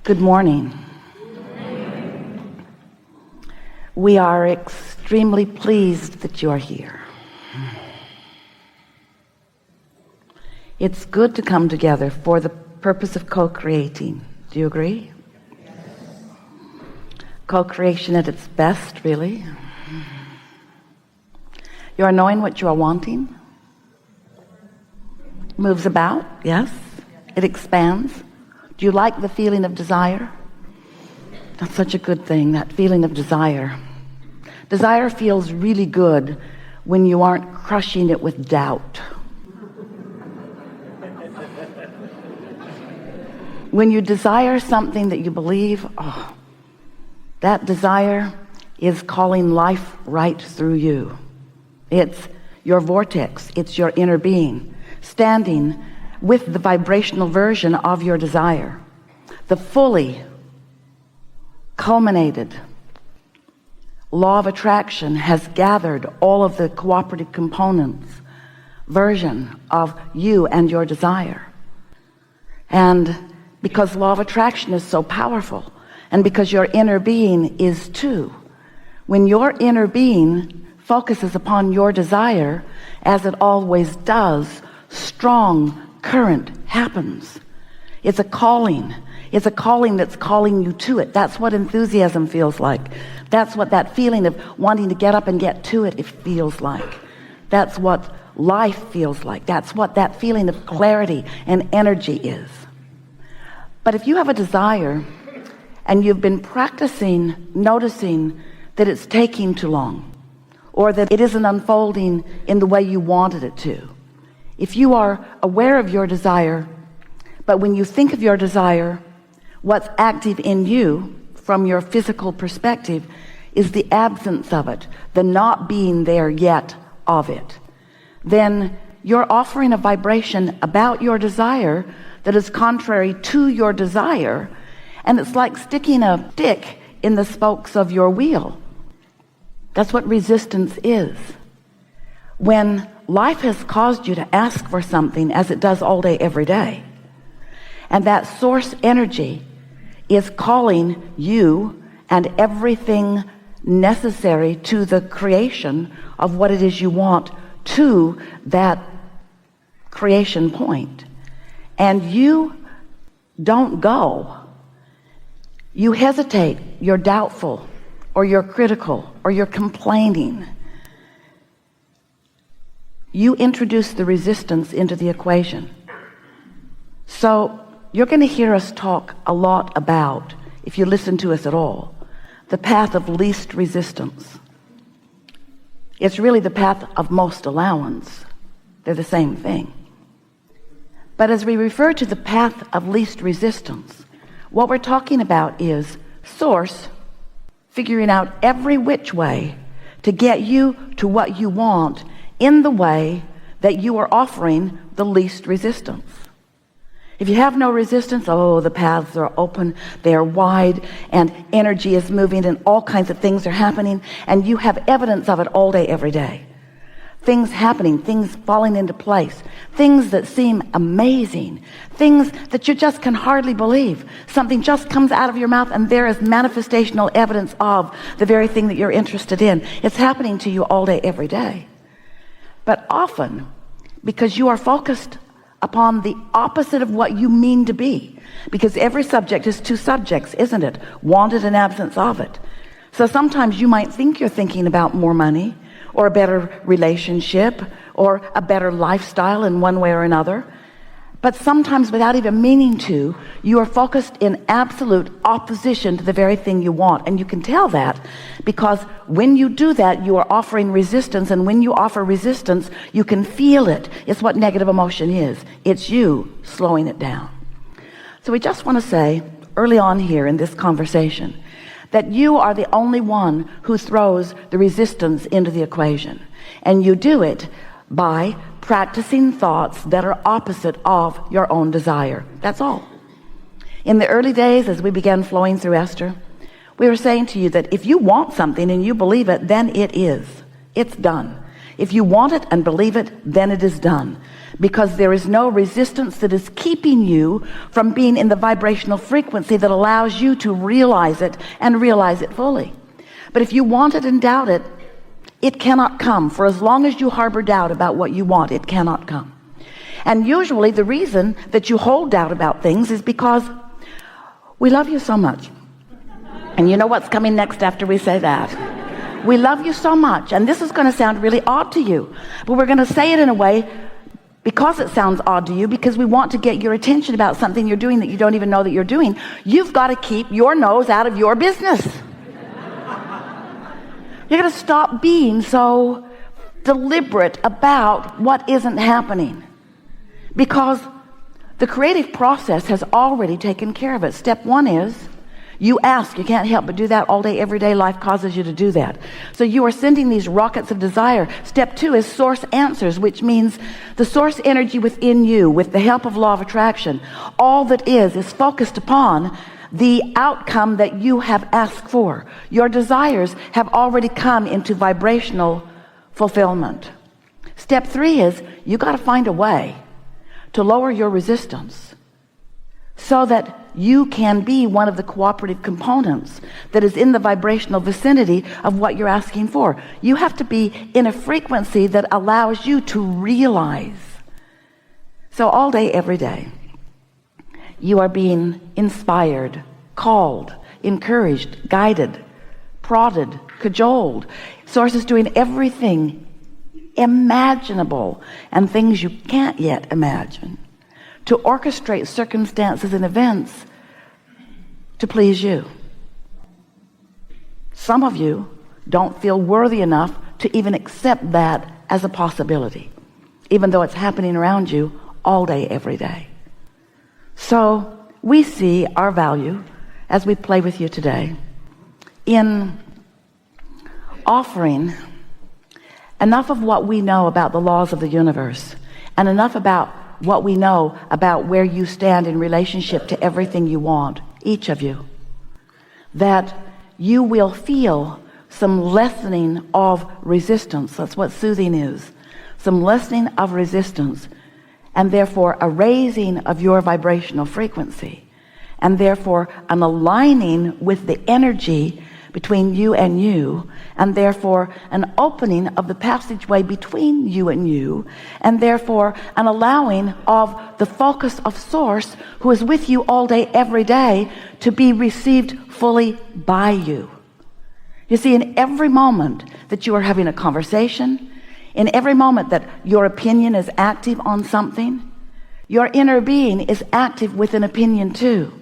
Good morning. We are extremely pleased that you are here. It's good to come together for the purpose of co-creating. Do you agree? Yes. Co-creation at its best, really. You are knowing what you are wanting. Moves about, yes. It expands. Do you like the feeling of desire? That's such a good thing, that feeling of desire. Desire feels really good when you aren't crushing it with doubt. When you desire something that you believe, that desire is calling life right through you. It's your vortex, it's your inner being, standing with the vibrational version of your desire. The fully culminated law of attraction has gathered all of the cooperative components version of you and your desire. And because law of attraction is so powerful, and because your inner being is too, when your inner being focuses upon your desire, as it always does, strong current happens. It's a calling. It's a calling that's calling you to it. That's what enthusiasm feels like. That's what that feeling of wanting to get up and get to it feels like. That's what life feels like. That's what that feeling of clarity and energy is. But if you have a desire and you've been practicing noticing that it's taking too long, or that it isn't unfolding in the way you wanted it to, if you are aware of your desire, but when you think of your desire, what's active in you from your physical perspective is the absence of it, the not being there yet of it, then you're offering a vibration about your desire that is contrary to your desire, and it's like sticking a stick in the spokes of your wheel. That's what resistance is. When life has caused you to ask for something, as it does all day, every day, and that source energy is calling you and everything necessary to the creation of what it is you want to that creation point, and you don't go, you hesitate, you're doubtful, or you're critical, or you're complaining, you introduce the resistance into the equation. So you're going to hear us talk a lot about, if you listen to us at all, the path of least resistance. It's really the path of most allowance. They're the same thing. But as we refer to the path of least resistance, what we're talking about is source figuring out every which way to get you to what you want in the way that you are offering the least resistance. If you have no resistance, the paths are open, they are wide, and energy is moving, and all kinds of things are happening, and you have evidence of it all day, every day. Things happening, things falling into place, things that seem amazing, things that you just can hardly believe. Something just comes out of your mouth and there is manifestational evidence of the very thing that you're interested in. It's happening to you all day, every day. But often, because you are focused upon the opposite of what you mean to be, because every subject is two subjects, isn't it? Wanted and absence of it. So sometimes you might think you're thinking about more money, or a better relationship, or a better lifestyle in one way or another. But sometimes, without even meaning to, you are focused in absolute opposition to the very thing you want. And you can tell that because when you do that, you are offering resistance. And when you offer resistance, you can feel it. It's what negative emotion is. It's you slowing it down. So we just want to say early on here in this conversation that you are the only one who throws the resistance into the equation. And you do it by practicing thoughts that are opposite of your own desire. That's all. In the early days, as we began flowing through Esther, we were saying to you that if you want something and you believe it, then it is. It's done. If you want it and believe it, then it is done, because there is no resistance that is keeping you from being in the vibrational frequency that allows you to realize it and realize it fully. But if you want it and doubt it, it cannot come. For as long as you harbor doubt about what you want, it cannot come. And usually the reason that you hold doubt about things is because we love you so much. And you know what's coming next after we say that? We love you so much. And this is going to sound really odd to you, but we're going to say it in a way because it sounds odd to you, because we want to get your attention about something you're doing that you don't even know that you're doing. You've got to keep your nose out of your business. You're going to stop being so deliberate about what isn't happening, because the creative process has already taken care of it. Step one is you ask. You can't help but do that all day, every day. Life causes you to do that. So you are sending these rockets of desire. Step two is source answers, which means the source energy within you, with the help of law of attraction, all that is focused upon the outcome that you have asked for. Your desires have already come into vibrational fulfillment. Step three is you got to find a way to lower your resistance so that you can be one of the cooperative components that is in the vibrational vicinity of what you're asking for. You have to be in a frequency that allows you to realize. So all day, every day, you are being inspired, called, encouraged, guided, prodded, cajoled. Source is doing everything imaginable and things you can't yet imagine to orchestrate circumstances and events to please you. Some of you don't feel worthy enough to even accept that as a possibility, even though it's happening around you all day, every day. So we see our value as we play with you today in offering enough of what we know about the laws of the universe and enough about what we know about where you stand in relationship to everything you want, each of you, that you will feel some lessening of resistance. That's what soothing is. Some lessening of resistance, and therefore a raising of your vibrational frequency, and therefore an aligning with the energy between you, and therefore an opening of the passageway between you, and therefore an allowing of the focus of Source, who is with you all day, every day, to be received fully by you. You see, in every moment that you are having a conversation, in every moment that your opinion is active on something, your inner being is active with an opinion too.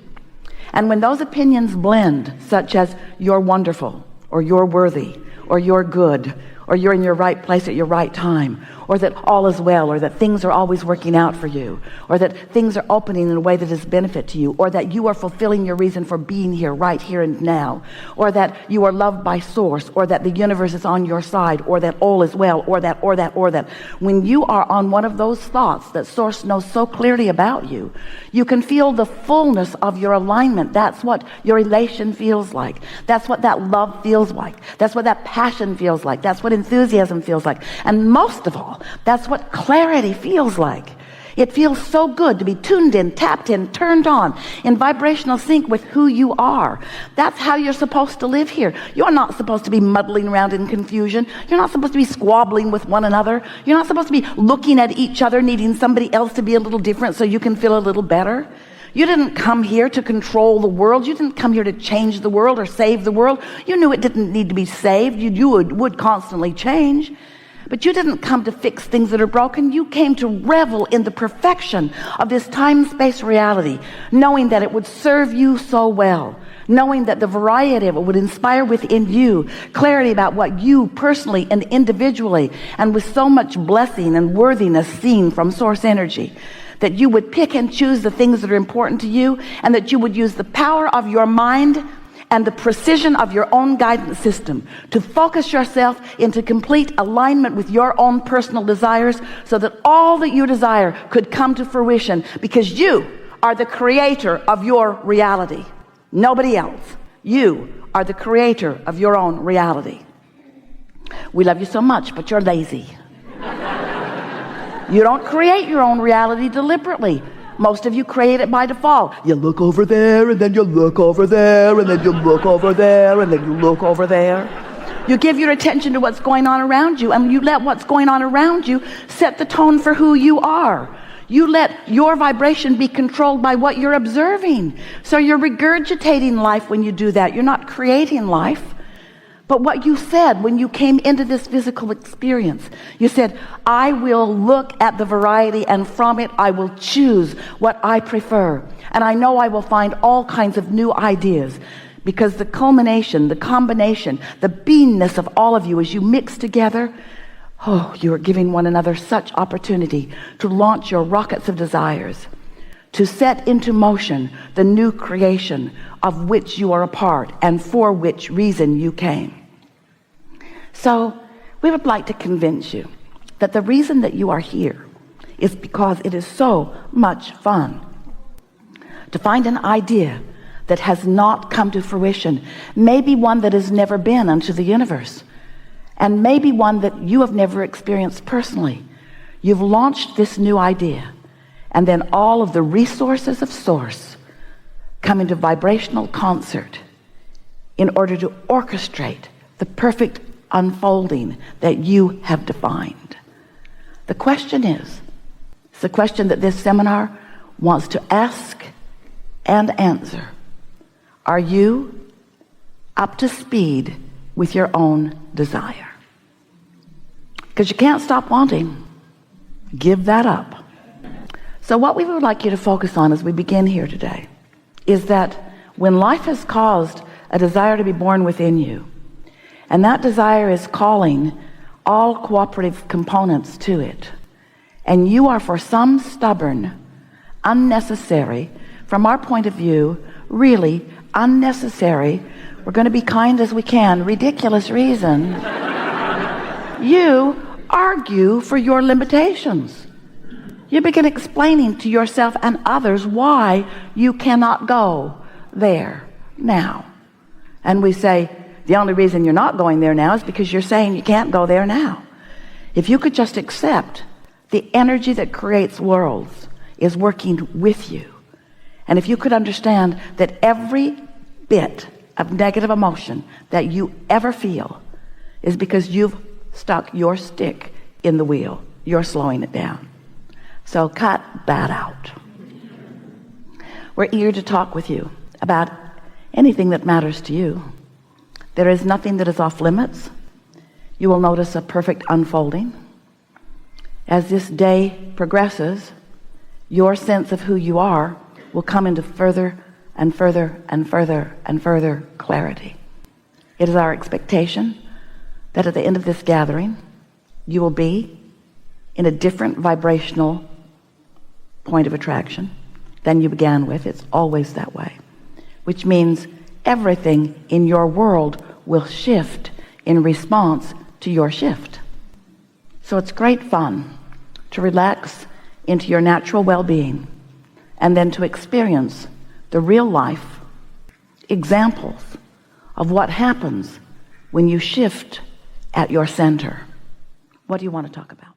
And when those opinions blend, such as you're wonderful, or you're worthy, or you're good, or you're in your right place at your right time, or that all is well, or that things are always working out for you, or that things are opening in a way that is benefit to you, or that you are fulfilling your reason for being here, right here and now, or that you are loved by Source, or that the universe is on your side, or that all is well, or that. When you are on one of those thoughts that Source knows so clearly about you, you can feel the fullness of your alignment. That's what your elation feels like. That's what that love feels like. That's what that passion feels like. That's what enthusiasm feels like. And most of all, that's what clarity feels like. It feels so good to be tuned in, tapped in, turned on, in vibrational sync with who you are. That's how you're supposed to live here. You're not supposed to be muddling around in confusion. You're not supposed to be squabbling with one another. You're not supposed to be looking at each other, needing somebody else to be a little different so you can feel a little better. You didn't come here to control the world. You didn't come here to change the world or save the world. You knew it didn't need to be saved. You would constantly change. But you didn't come to fix things that are broken. You came to revel in the perfection of this time-space reality, knowing that it would serve you so well, knowing that the variety of it would inspire within you clarity about what you personally and individually, and with so much blessing and worthiness seen from Source energy, that you would pick and choose the things that are important to you, and that you would use the power of your mind and the precision of your own guidance system to focus yourself into complete alignment with your own personal desires, so that all that you desire could come to fruition, because you are the creator of your reality. Nobody else. You are the creator of your own reality. We love you so much, but you're lazy. You don't create your own reality deliberately. Most of you create it by default. You look over there, and then you look over there, and then you look over there, and then you look over there. You give your attention to what's going on around you, and you let what's going on around you set the tone for who you are. You let your vibration be controlled by what you're observing. So you're regurgitating life when you do that. You're not creating life. But what you said when you came into this physical experience, you said, I will look at the variety, and from it I will choose what I prefer. And I know I will find all kinds of new ideas, because the culmination, the combination, the beingness of all of you as you mix together, you are giving one another such opportunity to launch your rockets of desires, to set into motion the new creation of which you are a part and for which reason you came. So we would like to convince you that the reason that you are here is because it is so much fun to find an idea that has not come to fruition, maybe one that has never been unto the universe, and maybe one that you have never experienced personally. You've launched this new idea, and then all of the resources of source come into vibrational concert in order to orchestrate the perfect unfolding that you have defined. The question is, it's the question that this seminar wants to ask and answer. Are you up to speed with your own desire? Because you can't stop wanting. Give that up. So what we would like you to focus on as we begin here today is that when life has caused a desire to be born within you, and that desire is calling all cooperative components to it, and you are for some stubborn, unnecessary, from our point of view, really unnecessary, we're going to be kind as we can, ridiculous reason, you argue for your limitations. You begin explaining to yourself and others why you cannot go there now. And we say, the only reason you're not going there now is because you're saying you can't go there now. If you could just accept the energy that creates worlds is working with you, and if you could understand that every bit of negative emotion that you ever feel is because you've stuck your stick in the wheel, you're slowing it down. So cut that out. We're eager to talk with you about anything that matters to you. There is nothing that is off limits. You will notice a perfect unfolding. As this day progresses, your sense of who you are will come into further and further and further and further clarity. It is our expectation that at the end of this gathering, you will be in a different vibrational point of attraction than you began with. It's always that way, which means everything in your world will shift in response to your shift. So it's great fun to relax into your natural well-being and then to experience the real life examples of what happens when you shift at your center. What do you want to talk about?